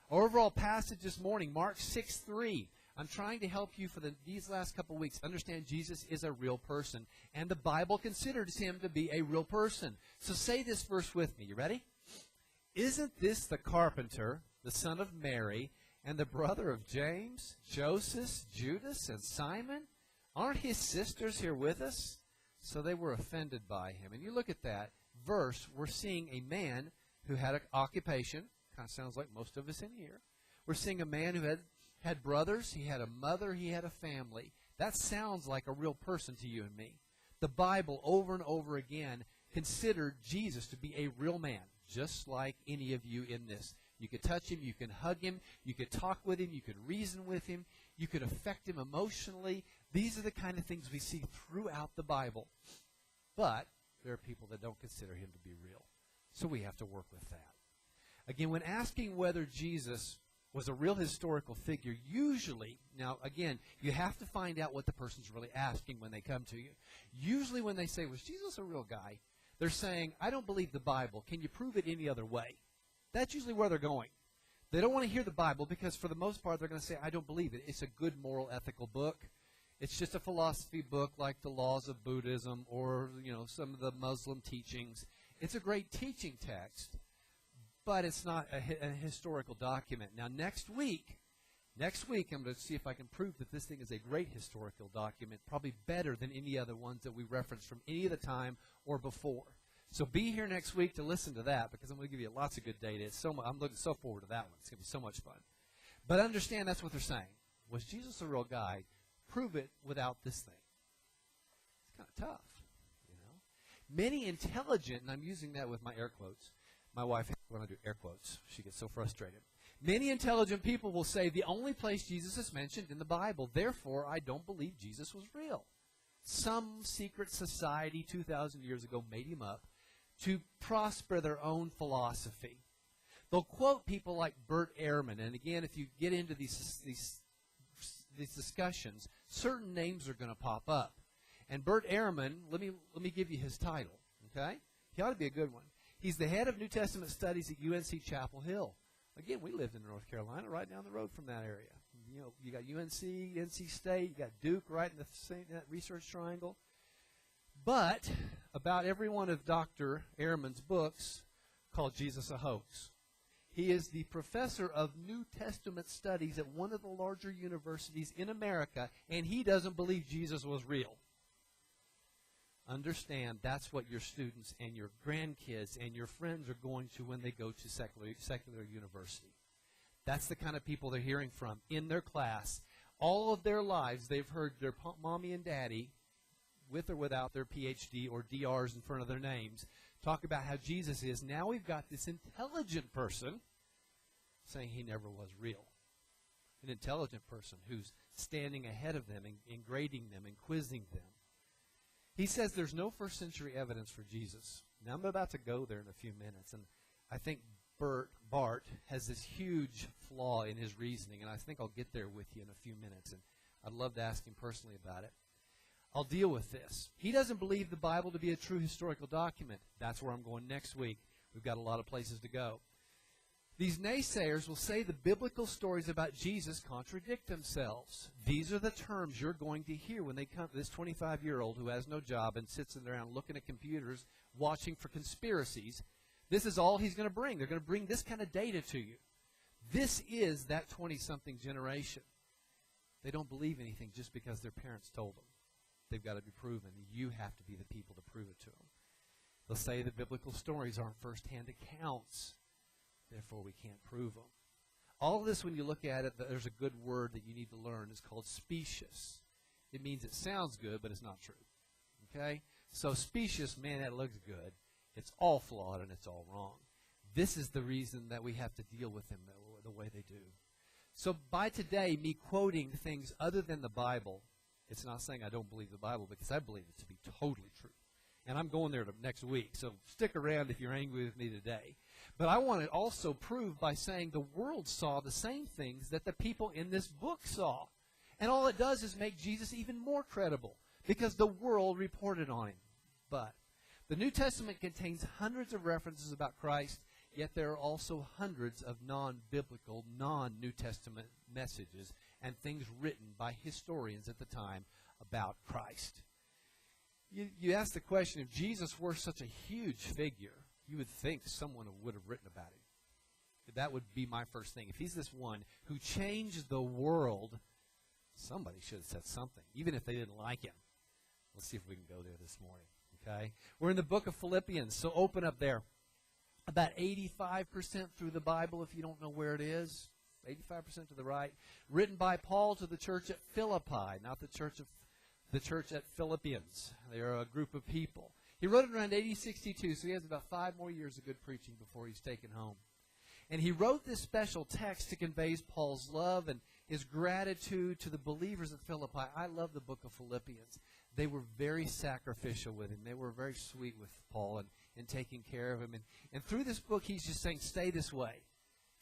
Our overall passage this morning, Mark 6:3. I'm trying to help you for these last couple weeks understand Jesus is a real person, and the Bible considers him to be a real person. So say this verse with me. You ready? Isn't this the carpenter, the son of Mary, and the brother of James, Joseph, Judas, and Simon? Aren't his sisters here with us? So they were offended by him. And you look at that verse, we're seeing a man who had an occupation. Kind of sounds like most of us in here. We're seeing a man who had brothers, he had a mother, he had a family. That sounds like a real person to you and me. The Bible, over and over again, considered Jesus to be a real man, just like any of you in this. You could touch him, you can hug him, you could talk with him, you could reason with him, you could affect him emotionally. These are the kind of things we see throughout the Bible. But there are people that don't consider him to be real. So we have to work with that. Again, when asking whether Jesus was a real historical figure, usually, now again, you have to find out what the person's really asking when they come to you. Usually when they say, was Jesus a real guy? They're saying, I don't believe the Bible. Can you prove it any other way? That's usually where they're going. They don't want to hear the Bible because for the most part they're going to say, I don't believe it. It's a good moral ethical book. It's just a philosophy book like the laws of Buddhism or, some of the Muslim teachings. It's a great teaching text, but it's not a historical document. Now next week I'm going to see if I can prove that this thing is a great historical document, probably better than any other ones that we referenced from any of the time or before. So be here next week to listen to that because I'm going to give you lots of good data. I'm looking so forward to that one. It's going to be so much fun. But understand that's what they're saying. Was Jesus a real guy? Prove it without this thing. It's kind of tough, Many intelligent, and I'm using that with my air quotes. My wife, when I do air quotes, she gets so frustrated. Many intelligent people will say the only place Jesus is mentioned in the Bible, therefore I don't believe Jesus was real. Some secret society 2,000 years ago made him up to prosper their own philosophy. They'll quote people like Bert Ehrman, and again, if you get into these discussions, certain names are going to pop up. And Bert Ehrman, let me give you his title, okay? He ought to be a good one. He's the head of New Testament studies at UNC Chapel Hill. Again, we lived in North Carolina, right down the road from that area. You got UNC, NC State, you got Duke right in the same research triangle. But about every one of Dr. Ehrman's books called Jesus a Hoax. He is the professor of New Testament studies at one of the larger universities in America, and he doesn't believe Jesus was real. Understand that's what your students and your grandkids and your friends are going to when they go to secular university. That's the kind of people they're hearing from in their class. All of their lives they've heard their mommy and daddy, with or without their PhD or DRs in front of their names, talk about how Jesus is. Now we've got this intelligent person saying he never was real. An intelligent person who's standing ahead of them and grading them and quizzing them. He says there's no first century evidence for Jesus. Now I'm about to go there in a few minutes, and I think Bart has this huge flaw in his reasoning, and I think I'll get there with you in a few minutes, and I'd love to ask him personally about it. I'll deal with this. He doesn't believe the Bible to be a true historical document. That's where I'm going next week. We've got a lot of places to go. These naysayers will say the biblical stories about Jesus contradict themselves. These are the terms you're going to hear when they come to this 25-year-old who has no job and sits around looking at computers, watching for conspiracies. This is all he's going to bring. They're going to bring this kind of data to you. This is that 20-something generation. They don't believe anything just because their parents told them. They've got to be proven. You have to be the people to prove it to them. They'll say the biblical stories aren't first-hand accounts. Therefore, we can't prove them. All of this, when you look at it, there's a good word that you need to learn. It's called specious. It means it sounds good, but it's not true. Okay? So specious, man, that looks good. It's all flawed and it's all wrong. This is the reason that we have to deal with them the way they do. So by today, me quoting things other than the Bible, it's not saying I don't believe the Bible, because I believe it to be totally true. And I'm going there next week, so stick around if you're angry with me today. But I want to also prove by saying the world saw the same things that the people in this book saw. And all it does is make Jesus even more credible, because the world reported on him. But the New Testament contains hundreds of references about Christ. Yet there are also hundreds of non-biblical, non-New Testament messages and things written by historians at the time about Christ. You ask the question, if Jesus were such a huge figure, you would think someone would have written about him. That would be my first thing. If he's this one who changed the world, somebody should have said something, even if they didn't like him. Let's see if we can go there this morning. Okay? We're in the book of Philippians, so open up there. About 85% through the Bible, if you don't know where it is. 85% to the right. Written by Paul to the church at Philippi, not the church at Philippians. They're a group of people. He wrote it around AD 62, so he has about 5 more years of good preaching before he's taken home. And he wrote this special text to convey Paul's love and his gratitude to the believers at Philippi. I love the book of Philippians. They were very sacrificial with him. They were very sweet with Paul and taking care of him. And through this book, he's just saying, stay this way.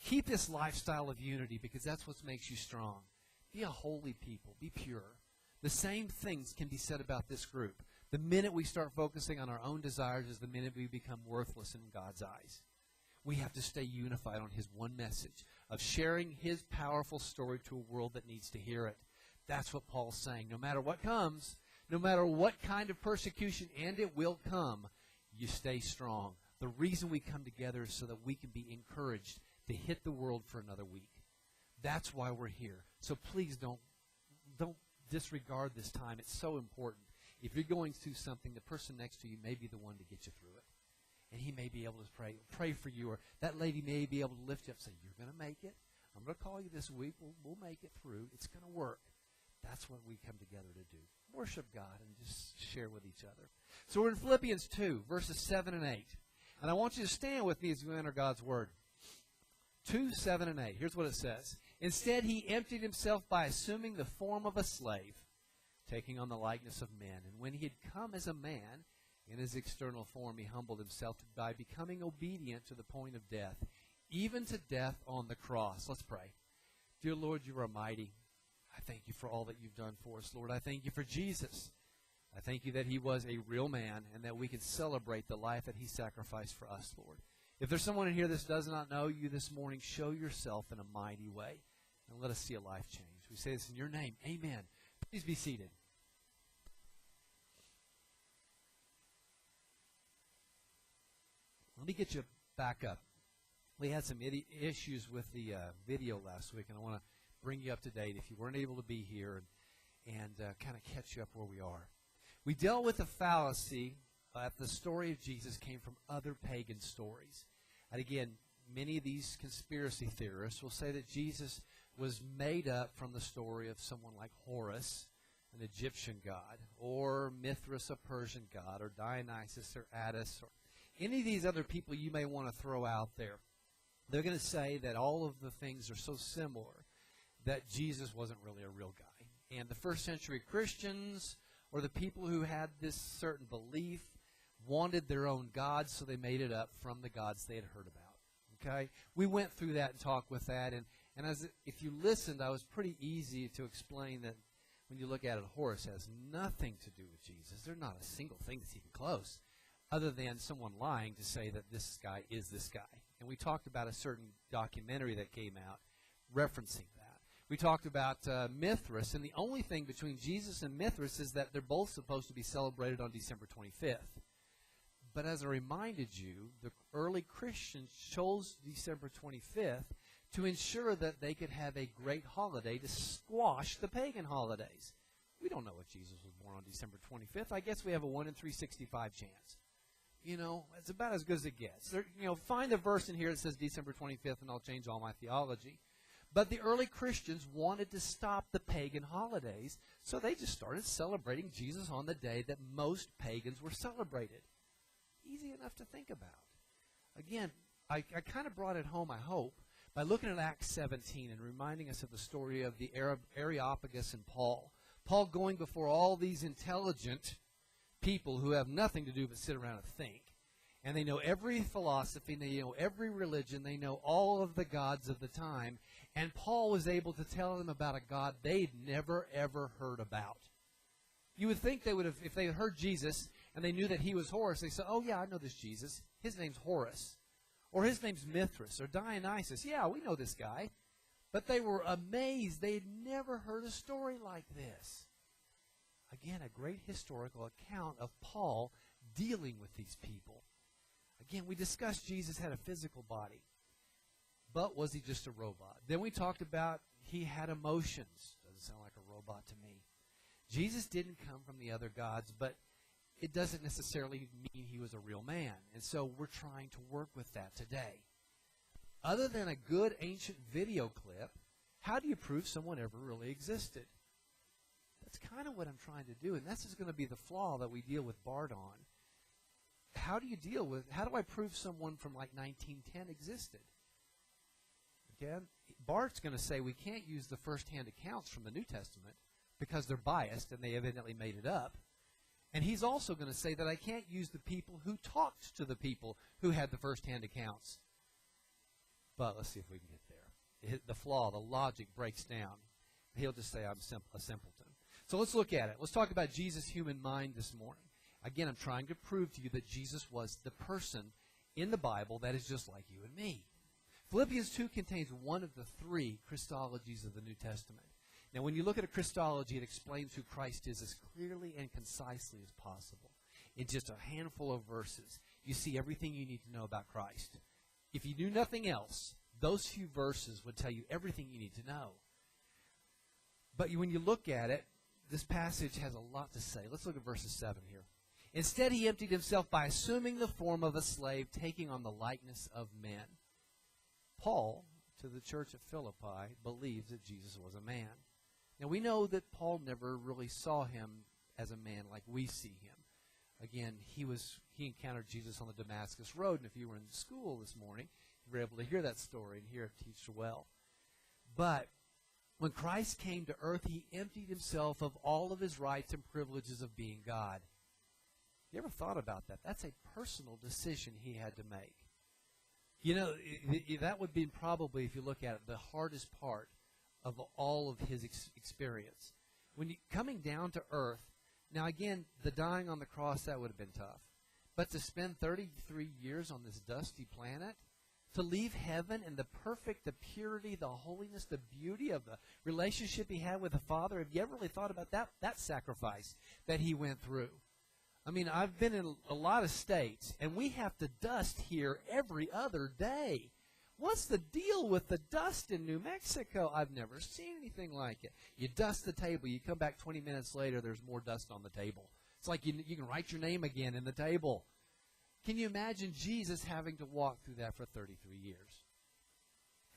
Keep this lifestyle of unity because that's what makes you strong. Be a holy people. Be pure. The same things can be said about this group. The minute we start focusing on our own desires is the minute we become worthless in God's eyes. We have to stay unified on his one message of sharing his powerful story to a world that needs to hear it. That's what Paul's saying. No matter what comes, no matter what kind of persecution, and it will come, you stay strong. The reason we come together is so that we can be encouraged to hit the world for another week. That's why we're here. So please don't disregard this time. It's so important. If you're going through something, the person next to you may be the one to get you through it. And he may be able to pray for you, or that lady may be able to lift you up and say, you're going to make it. I'm going to call you this week. We'll make it through. It's going to work. That's what we come together to do. Worship God and just share with each other. So we're in Philippians 2, verses 7 and 8. And I want you to stand with me as we enter God's Word. 2, 7 and 8. Here's what it says. Instead, he emptied himself by assuming the form of a slave, taking on the likeness of men. And when he had come as a man, in his external form, he humbled himself by becoming obedient to the point of death, even to death on the cross. Let's pray. Dear Lord, you are mighty. I thank you for all that you've done for us, Lord. I thank you for Jesus. I thank you that he was a real man and that we can celebrate the life that he sacrificed for us, Lord. If there's someone in here that does not know you this morning, show yourself in a mighty way and let us see a life change. We say this in your name. Amen. Please be seated. Let me get you back up. We had some issues with the video last week, and I want to bring you up to date if you weren't able to be here and kind of catch you up where we are. We dealt with the fallacy that the story of Jesus came from other pagan stories. And again, many of these conspiracy theorists will say that Jesus was made up from the story of someone like Horus, an Egyptian god, or Mithras, a Persian god, or Dionysus, or Attis, or any of these other people you may want to throw out there. They're going to say that all of the things are so similar that Jesus wasn't really a real guy. And the first century Christians, or the people who had this certain belief, wanted their own gods, so they made it up from the gods they had heard about. Okay? We went through that and talked with that, and if you listened, I was pretty easy to explain that when you look at it, Horus has nothing to do with Jesus. There's not a single thing that's even close, other than someone lying to say that this guy is this guy. And we talked about a certain documentary that came out referencing that. We talked about Mithras, and the only thing between Jesus and Mithras is that they're both supposed to be celebrated on December 25th. But as I reminded you, the early Christians chose December 25th to ensure that they could have a great holiday to squash the pagan holidays. We don't know if Jesus was born on December 25th. I guess we have a 1 in 365 chance. You know, it's about as good as it gets. Find the verse in here that says December 25th, and I'll change all my theology. But the early Christians wanted to stop the pagan holidays, so they just started celebrating Jesus on the day that most pagans were celebrated. Easy enough to think about. Again, I kind of brought it home, I hope, by looking at Acts 17 and reminding us of the story of the Areopagus and Paul. Paul going before all these intelligent people who have nothing to do but sit around and think. And they know every philosophy, they know every religion, they know all of the gods of the time. And Paul was able to tell them about a God they'd never, ever heard about. You would think they would have, if they had heard Jesus and they knew that he was Horus, they said, oh yeah, I know this Jesus. His name's Horus. Or his name's Mithras or Dionysus. Yeah, we know this guy. But they were amazed. They had never heard a story like this. Again, a great historical account of Paul dealing with these people. Again, we discussed Jesus had a physical body. But was he just a robot? Then we talked about he had emotions. Doesn't sound like a robot to me. Jesus didn't come from the other gods, but it doesn't necessarily mean he was a real man. And so we're trying to work with that today. Other than a good ancient video clip, how do you prove someone ever really existed? That's kind of what I'm trying to do, and this is going to be the flaw that we deal with Bart on. How do I prove someone from like 1910 existed? Again, Bart's going to say we can't use the first-hand accounts from the New Testament because they're biased and they evidently made it up. And he's also going to say that I can't use the people who talked to the people who had the first-hand accounts. But let's see if we can get there. The flaw, the logic breaks down. He'll just say I'm a simpleton. So let's look at it. Let's talk about Jesus' human mind this morning. Again, I'm trying to prove to you that Jesus was the person in the Bible that is just like you and me. Philippians 2 contains one of the three Christologies of the New Testament. Now, when you look at a Christology, it explains who Christ is as clearly and concisely as possible. In just a handful of verses, you see everything you need to know about Christ. If you knew nothing else, those few verses would tell you everything you need to know. But when you look at it, this passage has a lot to say. Let's look at verses 7 here. Instead, he emptied himself by assuming the form of a slave, taking on the likeness of men. Paul, to the church at Philippi, believes that Jesus was a man. Now, we know that Paul never really saw him as a man like we see him. Again, he encountered Jesus on the Damascus Road, and if you were in school this morning, you were able to hear that story and hear it teach well. But when Christ came to earth, he emptied himself of all of his rights and privileges of being God. You ever thought about that? That's a personal decision he had to make. You know, that would be probably, if you look at it, the hardest part of all of his experience. Coming down to earth, now again, the dying on the cross, that would have been tough. But to spend 33 years on this dusty planet, to leave heaven and the perfect, the purity, the holiness, the beauty of the relationship he had with the Father, have you ever really thought about that sacrifice that he went through? I mean, I've been in a lot of states, and we have to dust here every other day. What's the deal with the dust in New Mexico? I've never seen anything like it. You dust the table. You come back 20 minutes later, there's more dust on the table. It's like you can write your name again in the table. Can you imagine Jesus having to walk through that for 33 years?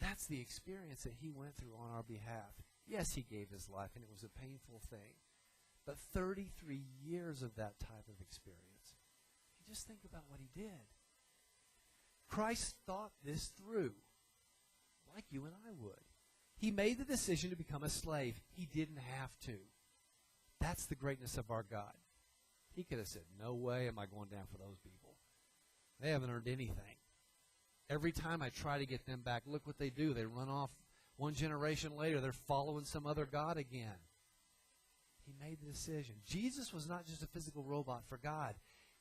That's the experience that he went through on our behalf. Yes, he gave his life, and it was a painful thing. But 33 years of that type of experience. You just think about what he did. Christ thought this through, like you and I would. He made the decision to become a slave. He didn't have to. That's the greatness of our God. He could have said, no way am I going down for those people. They haven't earned anything. Every time I try to get them back, look what they do. They run off. One generation later, they're following some other god again. He made the decision. Jesus was not just a physical robot for God.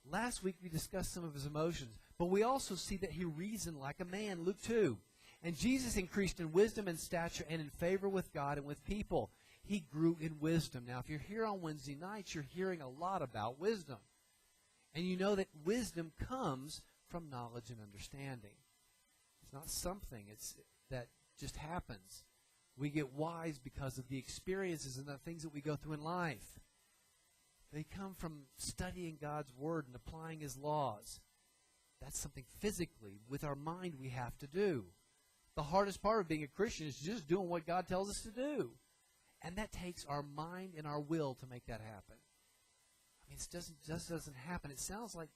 Last week we discussed some of his emotions, but we also see that he reasoned like a man, Luke 2. And Jesus increased in wisdom and stature and in favor with God and with people. He grew in wisdom. Now, if you're here on Wednesday nights, you're hearing a lot about wisdom. And you know that wisdom comes from knowledge and understanding. It's not something that just happens. We get wise because of the experiences and the things that we go through in life. They come from studying God's Word and applying His laws. That's something physically, with our mind, we have to do. The hardest part of being a Christian is just doing what God tells us to do. And that takes our mind and our will to make that happen. I mean, it just doesn't happen. It sounds like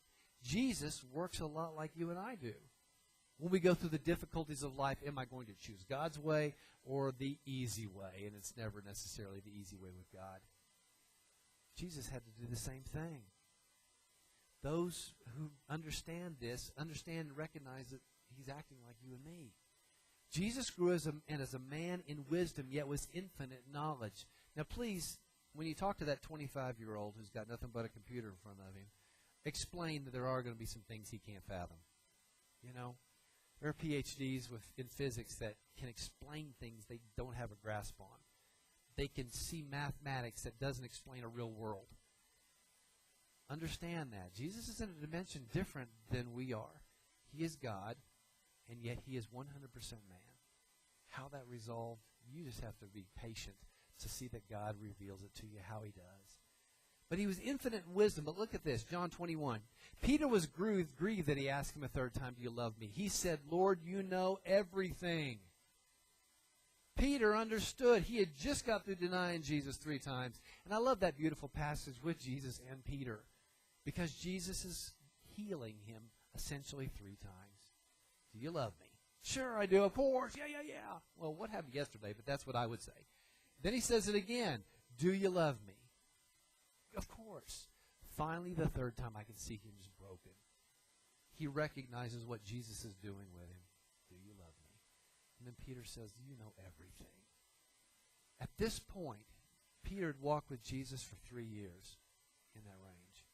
Jesus works a lot like you and I do. When we go through the difficulties of life, am I going to choose God's way or the easy way? And it's never necessarily the easy way with God. Jesus had to do the same thing. Those who understand this, understand and recognize that He's acting like you and me. Jesus grew as a man in wisdom, yet was infinite knowledge. Now please, when you talk to that 25-year-old who's got nothing but a computer in front of him, explain that there are going to be some things he can't fathom. You know? There are PhDs in physics that can explain things they don't have a grasp on. They can see mathematics that doesn't explain a real world. Understand that. Jesus is in a dimension different than we are. He is God, and yet He is 100% man. How that resolved, you just have to be patient to see that God reveals it to you, how He does. But He was infinite in wisdom. But look at this, John 21. Peter was grieved that He asked Him a third time, do you love me? He said, Lord, you know everything. Peter understood. He had just got through denying Jesus 3 times. And I love that beautiful passage with Jesus and Peter, because Jesus is healing him essentially 3 times. Do you love me? Sure I do, of course. Yeah. Well, what happened yesterday? But that's what I would say. Then He says it again. Do you love me? Of course. Finally, the 3rd time, I can see him just broken. He recognizes what Jesus is doing with him. Do you love me? And then Peter says, you know everything. At this point, Peter had walked with Jesus for 3 years in that range.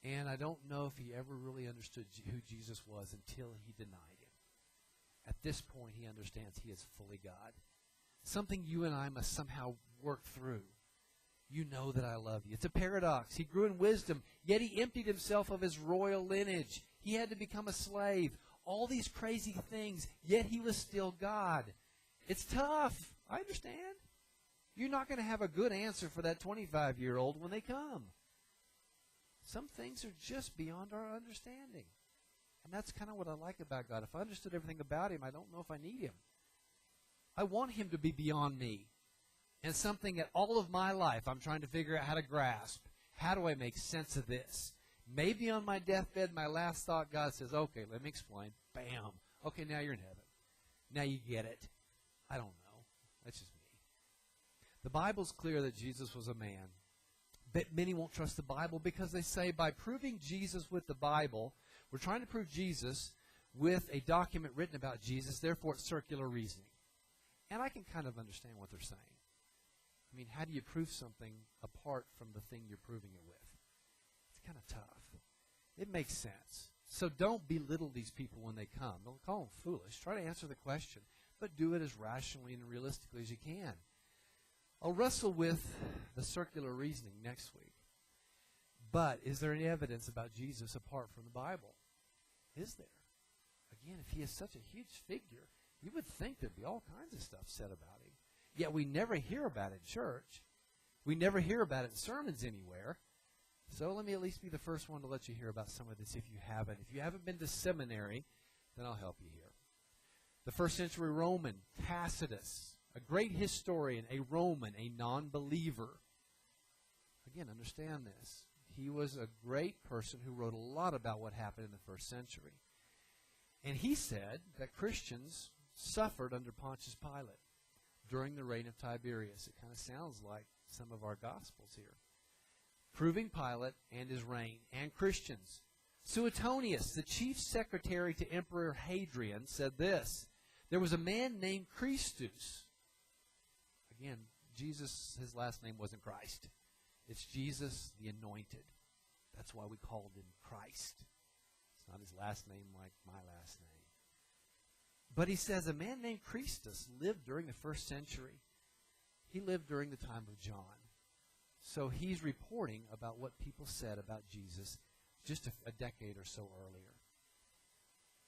And I don't know if he ever really understood who Jesus was until he denied Him. At this point, he understands He is fully God. Something you and I must somehow work through. You know that I love you. It's a paradox. He grew in wisdom, yet He emptied Himself of His royal lineage. He had to become a slave. All these crazy things, yet He was still God. It's tough. I understand. You're not going to have a good answer for that 25-year-old when they come. Some things are just beyond our understanding. And that's kind of what I like about God. If I understood everything about Him, I don't know if I need Him. I want Him to be beyond me. And something that all of my life I'm trying to figure out how to grasp. How do I make sense of this? Maybe on my deathbed, my last thought, God says, okay, let me explain. Bam. Okay, now you're in heaven. Now you get it. I don't know. That's just me. The Bible's clear that Jesus was a man. But many won't trust the Bible because they say by proving Jesus with the Bible, we're trying to prove Jesus with a document written about Jesus, therefore it's circular reasoning. And I can kind of understand what they're saying. I mean, how do you prove something apart from the thing you're proving it with? It's kind of tough. It makes sense. So don't belittle these people when they come. Don't call them foolish. Try to answer the question, but do it as rationally and realistically as you can. I'll wrestle with the circular reasoning next week. But is there any evidence about Jesus apart from the Bible? Is there? Again, if He is such a huge figure, you would think there'd be all kinds of stuff said about Him. Yet we never hear about it in church. We never hear about it in sermons anywhere. So let me at least be the first one to let you hear about some of this if you haven't. If you haven't been to seminary, then I'll help you here. The 1st century Roman, Tacitus, a great historian, a Roman, a non-believer. Again, understand this. He was a great person who wrote a lot about what happened in the 1st century. And he said that Christians suffered under Pontius Pilate during the reign of Tiberius. It kind of sounds like some of our Gospels here. Proving Pilate and his reign, and Christians. Suetonius, the chief secretary to Emperor Hadrian, said this: there was a man named Christus. Again, Jesus, his last name wasn't Christ. It's Jesus the Anointed. That's why we called him Christ. It's not his last name like my last name. But he says a man named Christus lived during the 1st century. He lived during the time of John. So he's reporting about what people said about Jesus just a decade or so earlier.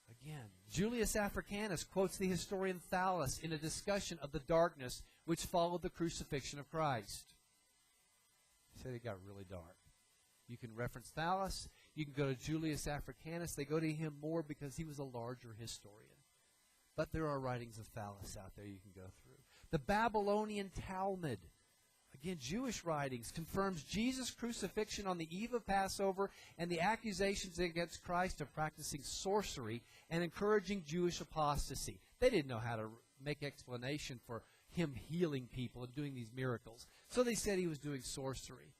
Again, Julius Africanus quotes the historian Thallus in a discussion of the darkness which followed the crucifixion of Christ. He said it got really dark. You can reference Thallus. You can go to Julius Africanus. They go to him more because he was a larger historian. But there are writings of Thallus out there you can go through. The Babylonian Talmud, again, Jewish writings, confirms Jesus' crucifixion on the eve of Passover and the accusations against Christ of practicing sorcery and encouraging Jewish apostasy. They didn't know how to make explanation for him healing people and doing these miracles. So they said he was doing sorcery.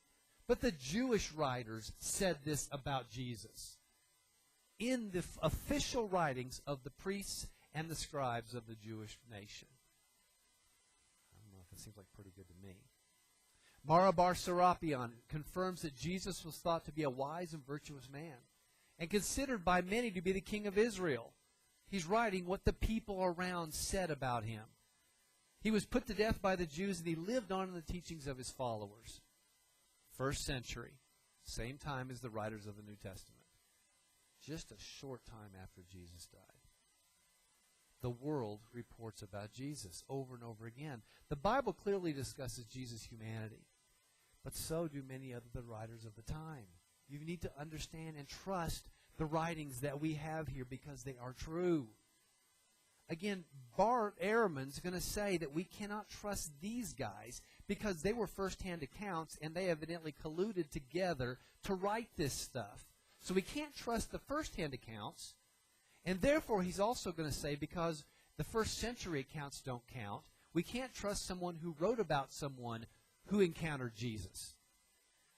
But the Jewish writers said this about Jesus. In the official writings of the priests and the scribes of the Jewish nation. I don't know if it seems like pretty good to me. Marabar Serapion confirms that Jesus was thought to be a wise and virtuous man and considered by many to be the king of Israel. He's writing what the people around said about him. He was put to death by the Jews, and he lived on in the teachings of his followers. First century, same time as the writers of the New Testament. Just a short time after Jesus died. The world reports about Jesus over and over again. The Bible clearly discusses Jesus' humanity, but so do many of the writers of the time. You need to understand and trust the writings that we have here because they are true. Again, Bart Ehrman's going to say that we cannot trust these guys because they were first-hand accounts and they evidently colluded together to write this stuff. So we can't trust the first-hand accounts, and therefore he's also going to say because the first century accounts don't count, we can't trust someone who wrote about someone who encountered Jesus.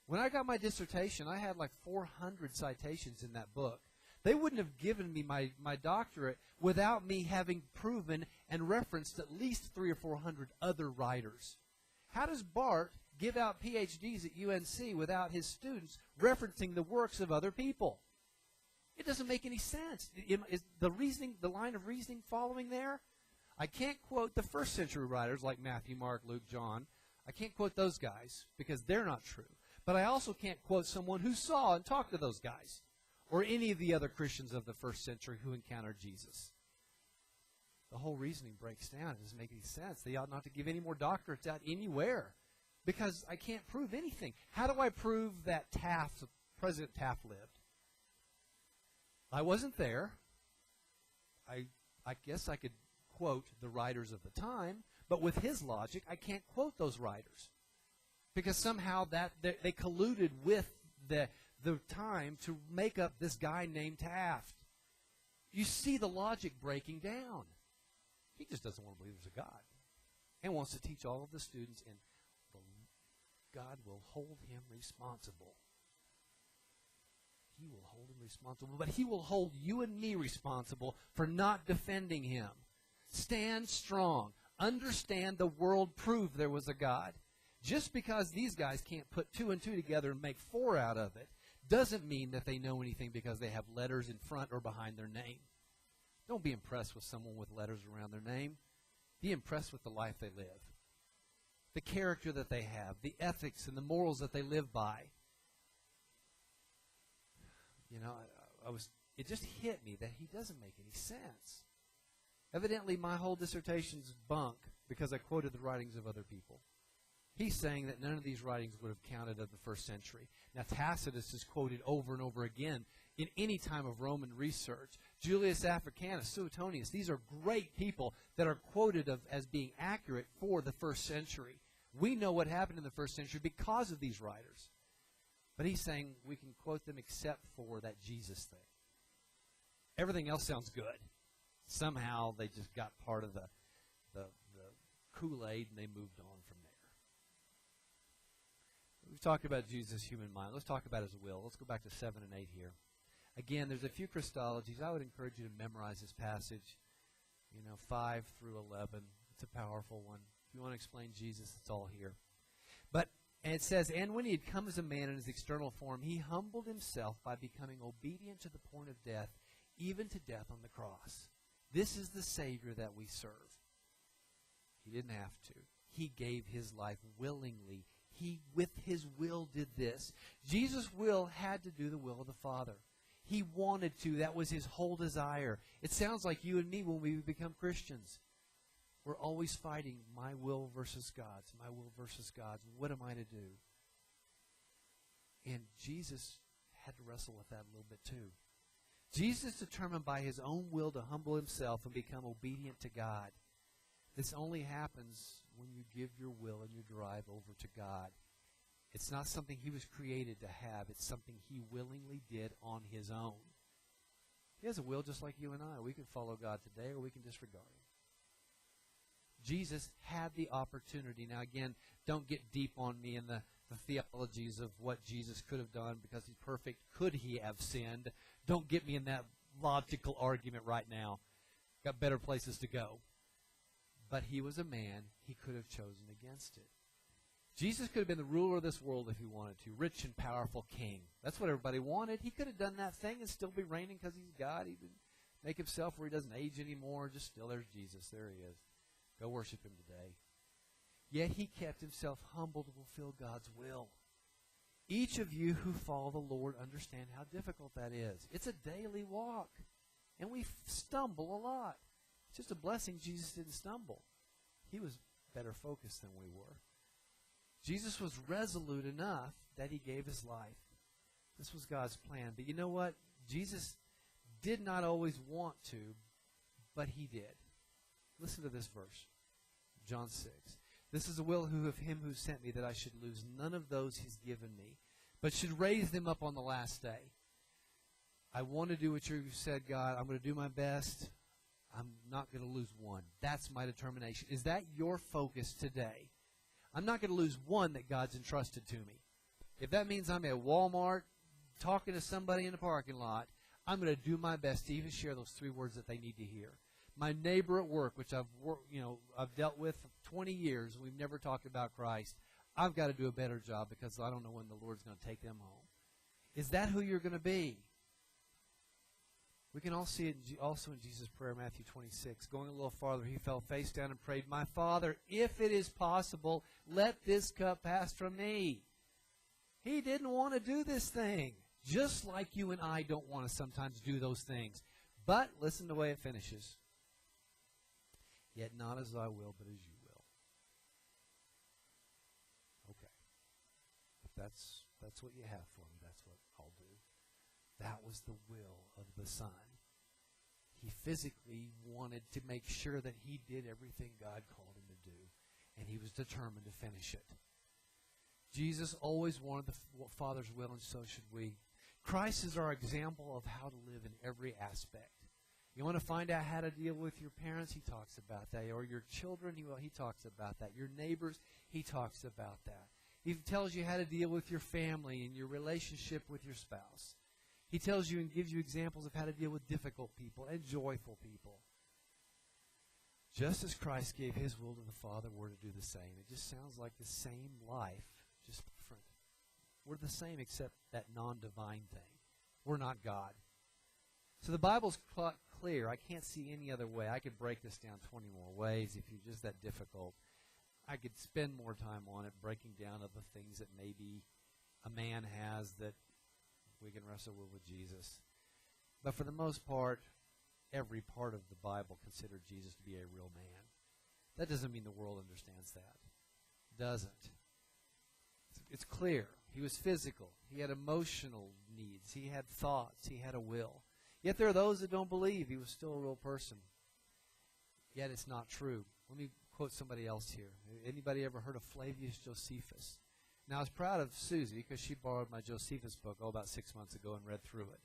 When I got my dissertation, I had like 400 citations in that book. They wouldn't have given me my doctorate without me having proven and referenced at least 300 or 400 other writers. How does Bart give out PhDs at UNC without his students referencing the works of other people? It doesn't make any sense. Is the line of reasoning following there? I can't quote the first century writers like Matthew, Mark, Luke, John. I can't quote those guys because they're not true. But I also can't quote someone who saw and talked to those guys or any of the other Christians of the first century who encountered Jesus. The whole reasoning breaks down. It doesn't make any sense. They ought not to give any more doctorates out anywhere because I can't prove anything. How do I prove that President Taft lived? I wasn't there. I guess I could quote the writers of the time, but with his logic, I can't quote those writers because somehow they colluded with the time to make up this guy named Taft. You see the logic breaking down. He just doesn't want to believe there's a God and wants to teach all of the students, and God will hold him responsible. He will hold him responsible, but he will hold you and me responsible for not defending him. Stand strong. Understand the world proved there was a God. Just because these guys can't put 2 and 2 together and make 4 out of it doesn't mean that they know anything because they have letters in front or behind their name. Don't be impressed with someone with letters around their name. Be impressed with the life they live, the character that they have, the ethics and the morals that they live by. You know, it just hit me that he doesn't make any sense. Evidently, my whole dissertation's bunk because I quoted the writings of other people. He's saying that none of these writings would have counted of the first century. Now, Tacitus is quoted over and over again in any time of Roman research. Julius Africanus, Suetonius, these are great people that are quoted as being accurate for the first century. We know what happened in the first century because of these writers. But he's saying we can quote them except for that Jesus thing. Everything else sounds good. Somehow they just got part of the Kool-Aid and they moved on from there. We've talked about Jesus' human mind. Let's talk about his will. Let's go back to 7 and 8 here. Again, there's a few Christologies. I would encourage you to memorize this passage, 5 through 11. It's a powerful one. If you want to explain Jesus, it's all here. And it says, and when he had come as a man in his external form, he humbled himself by becoming obedient to the point of death, even to death on the cross. This is the Savior that we serve. He didn't have to. He gave his life willingly. He, with his will, did this. Jesus' will had to do the will of the Father. He wanted to. That was his whole desire. It sounds like you and me when we become Christians. We're always fighting my will versus God's, my will versus God's. What am I to do? And Jesus had to wrestle with that a little bit too. Jesus determined by his own will to humble himself and become obedient to God. This only happens when you give your will and your drive over to God. It's not something he was created to have. It's something he willingly did on his own. He has a will just like you and I. We can follow God today or we can disregard him. Jesus had the opportunity. Now, again, don't get deep on me in the theologies of what Jesus could have done because he's perfect. Could he have sinned? Don't get me in that logical argument right now. Got better places to go. But he was a man. He could have chosen against it. Jesus could have been the ruler of this world if he wanted to. Rich and powerful king. That's what everybody wanted. He could have done that thing and still be reigning because he's God. He make himself where he doesn't age anymore. Just still, there's Jesus. There he is. Go worship him today. Yet he kept himself humble to fulfill God's will. Each of you who follow the Lord understand how difficult that is. It's a daily walk. And we stumble a lot. It's just a blessing Jesus didn't stumble. He was better focused than we were. Jesus was resolute enough that he gave his life. This was God's plan. But you know what? Jesus did not always want to, but he did. Listen to this verse. John 6. This is the will of him who sent me, that I should lose none of those he's given me, but should raise them up on the last day. I want to do what you said, God. I'm going to do my best. I'm not going to lose one. That's my determination. Is that your focus today? I'm not going to lose one that God's entrusted to me. If that means I'm at Walmart talking to somebody in the parking lot, I'm going to do my best to even share those 3 words that they need to hear. My neighbor at work, which I've dealt with for 20 years, we've never talked about Christ. I've got to do a better job because I don't know when the Lord's going to take them home. Is that who you're going to be? We can all see it also in Jesus' prayer, Matthew 26. Going a little farther, he fell face down and prayed, "My Father, if it is possible, let this cup pass from me." He didn't want to do this thing, just like you and I don't want to sometimes do those things. But listen to the way it finishes. Yet not as I will, but as you will. Okay. If that's what you have for me, that's what I'll do. That was the will of the Son. He physically wanted to make sure that he did everything God called him to do, and he was determined to finish it. Jesus always wanted the Father's will, and so should we. Christ is our example of how to live in every aspect. You want to find out how to deal with your parents? He talks about that. Or your children? He talks about that. Your neighbors? He talks about that. He tells you how to deal with your family and your relationship with your spouse. He tells you and gives you examples of how to deal with difficult people and joyful people. Just as Christ gave his will to the Father, we're to do the same. It just sounds like the same life, just different. We're the same except that non-divine thing. We're not God. So the Bible's clear. I can't see any other way. I could break this down 20 more ways if you're just that difficult. I could spend more time on it, breaking down other things that maybe a man has that we can wrestle with Jesus. But for the most part, every part of the Bible considered Jesus to be a real man. That doesn't mean the world understands that. It doesn't. It's clear. He was physical. He had emotional needs. He had thoughts. He had a will. Yet there are those that don't believe he was still a real person. Yet it's not true. Let me quote somebody else here. Anybody ever heard of Flavius Josephus? Now, I was proud of Susie because she borrowed my Josephus book about 6 months ago and read through it.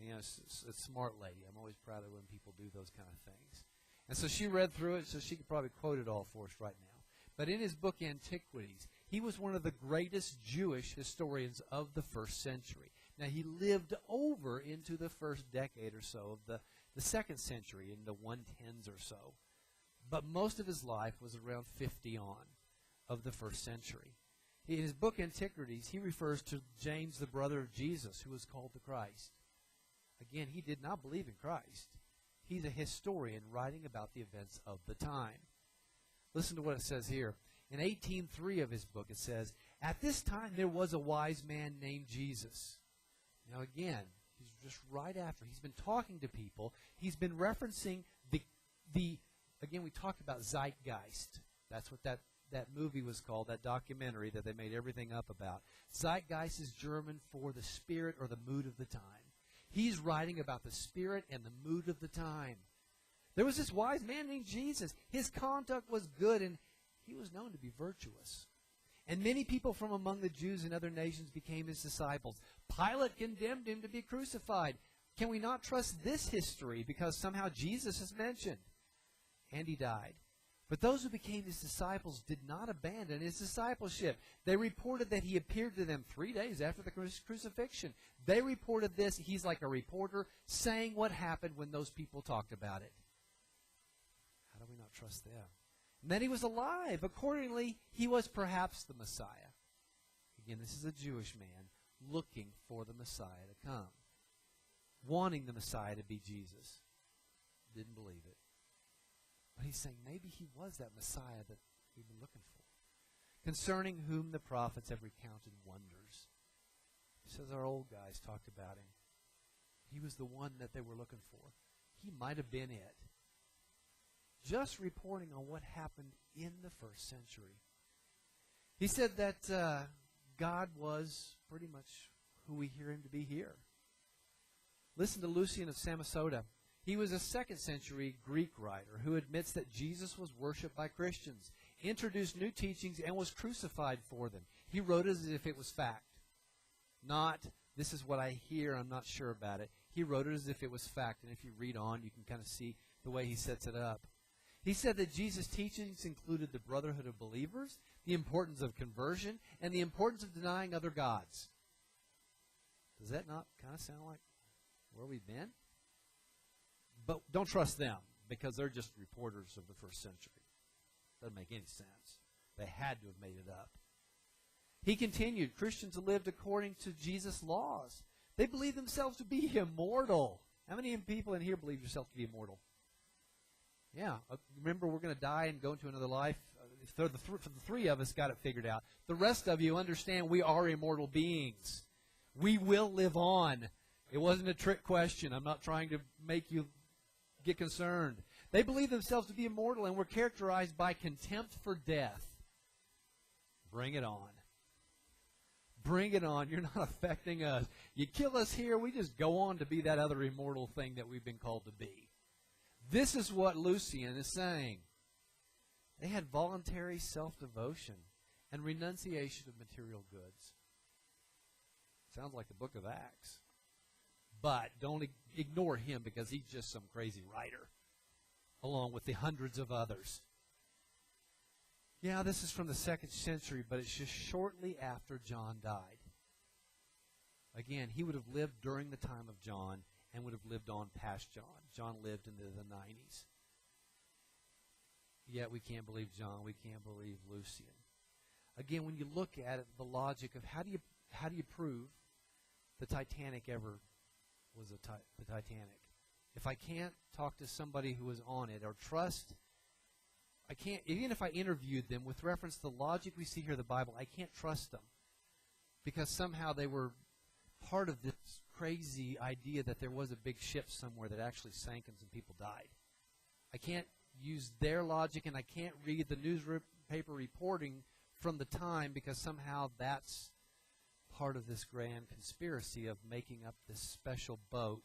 And, it's a smart lady. I'm always proud of when people do those kind of things. And so she read through it, so she could probably quote it all for us right now. But in his book, Antiquities, he was one of the greatest Jewish historians of the first century. Now, he lived over into the first decade or so of the second century, in the 110s or so. But most of his life was around 50 on of the first century. In his book, Antiquities, he refers to James, the brother of Jesus, who was called the Christ. Again, he did not believe in Christ. He's a historian writing about the events of the time. Listen to what it says here. In 18:3 of his book, it says, "At this time there was a wise man named Jesus." Now again, he's just right after. He's been talking to people. He's been referencing again, we talked about zeitgeist. That's what that movie was called, that documentary that they made everything up about. Zeitgeist is German for the spirit or the mood of the time. He's writing about the spirit and the mood of the time. There was this wise man named Jesus. His conduct was good, and he was known to be virtuous. And many people from among the Jews and other nations became his disciples. Pilate condemned him to be crucified. Can we not trust this history because somehow Jesus is mentioned? And he died. But those who became his disciples did not abandon his discipleship. They reported that he appeared to them 3 days after the crucifixion. They reported this. He's like a reporter saying what happened when those people talked about it. How do we not trust them? And then he was alive. Accordingly, he was perhaps the Messiah. Again, this is a Jewish man looking for the Messiah to come, wanting the Messiah to be Jesus. didn't believe it. But he's saying maybe he was that Messiah that we've been looking for. Concerning whom the prophets have recounted wonders. He says our old guys talked about him. He was the one that they were looking for. He might have been it. Just reporting on what happened in the first century. He said that God was pretty much who we hear him to be here. Listen to Lucian of Samosata. He was a 2nd century Greek writer who admits that Jesus was worshipped by Christians, introduced new teachings, and was crucified for them. He wrote it as if it was fact. Not, this is what I hear, I'm not sure about it. He wrote it as if it was fact. And if you read on, you can kind of see the way he sets it up. He said that Jesus' teachings included the brotherhood of believers, the importance of conversion, and the importance of denying other gods. Does that not kind of sound like where we've been? But don't trust them, because they're just reporters of the first century. Doesn't make any sense. They had to have made it up. He continued, Christians lived according to Jesus' laws. They believed themselves to be immortal. How many people in here believe yourself to be immortal? Yeah. Remember, we're going to die and go into another life. For the three of us got it figured out. The rest of you understand we are immortal beings. We will live on. It wasn't a trick question. I'm not trying to make you get concerned. They believe themselves to be immortal and were characterized by contempt for death. Bring it on. Bring it on. You're not affecting us. You kill us here, we just go on to be that other immortal thing that we've been called to be. This is what Lucian is saying. They had voluntary self-devotion and renunciation of material goods. Sounds like the book of Acts. But don't ignore him, because he's just some crazy writer, along with the hundreds of others. Yeah, this is from the 2nd century, but it's just shortly after John died. Again, he would have lived during the time of John and would have lived on past John. John lived into the 90s. Yet we can't believe John. We can't believe Lucian. Again, when you look at it, the logic of how do you prove the Titanic ever was the Titanic? If I can't talk to somebody who was on it or trust, I can't, even if I interviewed them with reference to the logic we see here in the Bible, I can't trust them, because somehow they were part of this crazy idea that there was a big ship somewhere that actually sank and some people died. I can't use their logic, and I can't read the newspaper reporting from the time, because somehow that's part of this grand conspiracy of making up this special boat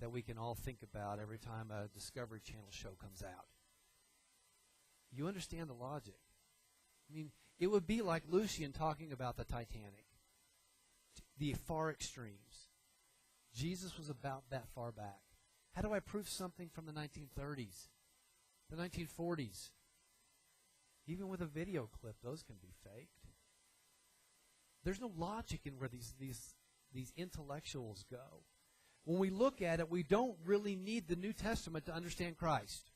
that we can all think about every time a Discovery Channel show comes out. You understand the logic. I mean, it would be like Lucian talking about the Titanic, the far extremes. Jesus was about that far back. How do I prove something from the 1930s, the 1940s? Even with a video clip, those can be faked. There's no logic in where these intellectuals go. When we look at it, we don't really need the New Testament to understand Christ.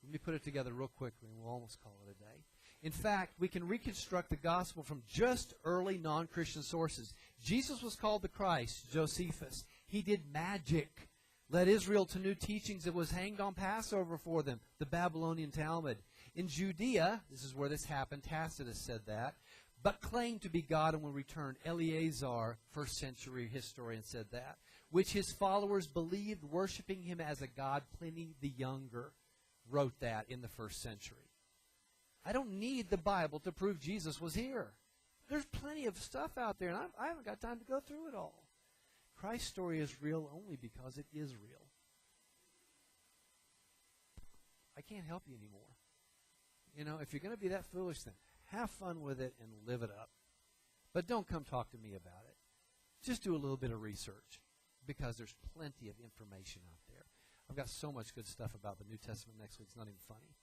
Let me put it together real quickly, and we'll almost call it a day. In fact, we can reconstruct the gospel from just early non-Christian sources. Jesus was called the Christ, Josephus. He did magic, led Israel to new teachings that was hanged on Passover for them, the Babylonian Talmud. In Judea, this is where this happened, Tacitus said that, but claimed to be God and will return. Eleazar, 1st century historian, said that, which his followers believed, worshiping him as a god. Pliny the Younger wrote that in the 1st century. I don't need the Bible to prove Jesus was here. There's plenty of stuff out there, and I haven't got time to go through it all. Christ's story is real only because it is real. I can't help you anymore. You know, if you're going to be that foolish, then have fun with it and live it up. But don't come talk to me about it. Just do a little bit of research, because there's plenty of information out there. I've got so much good stuff about the New Testament next week, it's not even funny.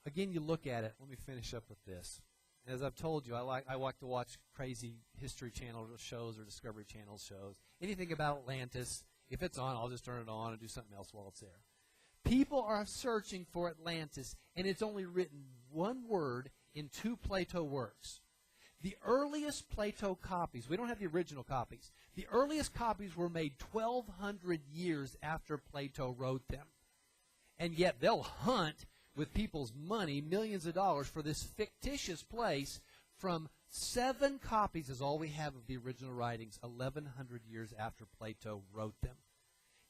Again, you look at it. Let me finish up with this. As I've told you, I like to watch crazy History Channel shows or Discovery Channel shows. Anything about Atlantis, if it's on, I'll just turn it on and do something else while it's there. People are searching for Atlantis, and it's only written one word in 2 Plato works. The earliest Plato copies, we don't have the original copies, the earliest copies were made 1,200 years after Plato wrote them. And yet they'll hunt with people's money, millions of dollars, for this fictitious place. From 7 copies is all we have of the original writings, 1,100 years after Plato wrote them.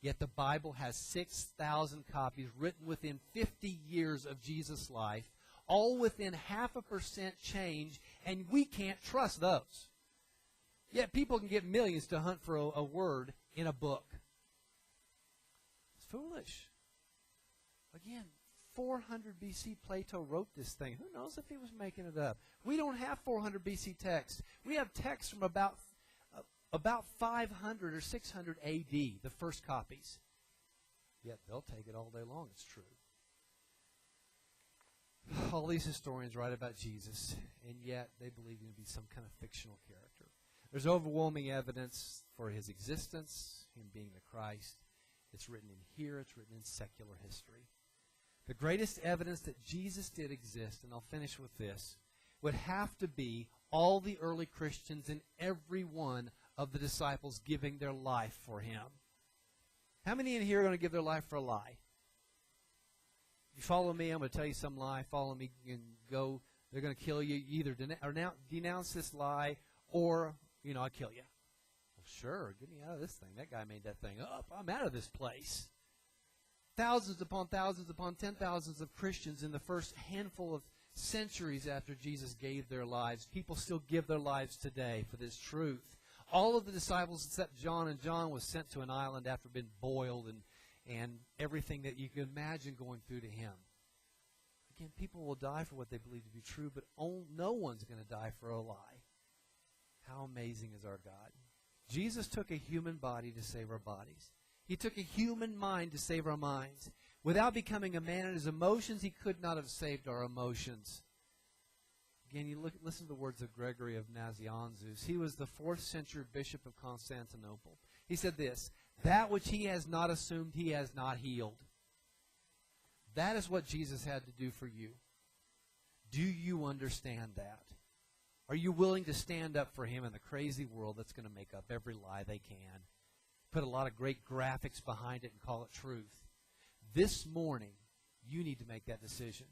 Yet the Bible has 6,000 copies written within 50 years of Jesus' life, all within 0.5% change, and we can't trust those. Yet people can get millions to hunt for a word in a book. It's foolish. Again, 400 BC Plato wrote this thing. Who knows if he was making it up? We don't have 400 BC text. We have text from about 500 or 600 AD, the first copies. Yet they'll take it all day long. It's true. All these historians write about Jesus, and yet they believe him to be some kind of fictional character. There's overwhelming evidence for his existence, him being the Christ. It's written in here. It's written in secular history. The greatest evidence that Jesus did exist, and I'll finish with this, would have to be all the early Christians and every one of the disciples giving their life for him. How many in here are going to give their life for a lie? If you follow me, I'm going to tell you some lie. Follow me and go. They're going to kill you. You either denounce this lie or, I'll kill you. Well, sure, get me out of this thing. That guy made that thing up. I'm out of this place. Thousands upon 10,000s of Christians in the first handful of centuries after Jesus gave their lives. People still give their lives today for this truth. All of the disciples except John, and John was sent to an island after being boiled and everything that you can imagine going through to him. Again, people will die for what they believe to be true, but no one's going to die for a lie. How amazing is our God? Jesus took a human body to save our bodies. He took a human mind to save our minds. Without becoming a man in his emotions, he could not have saved our emotions. Again, listen to the words of Gregory of Nazianzus. He was the 4th century bishop of Constantinople. He said this, "That which he has not assumed, he has not healed." That is what Jesus had to do for you. Do you understand that? Are you willing to stand up for him in the crazy world that's going to make up every lie they can? Put a lot of great graphics behind it and call it truth. This morning, you need to make that decision.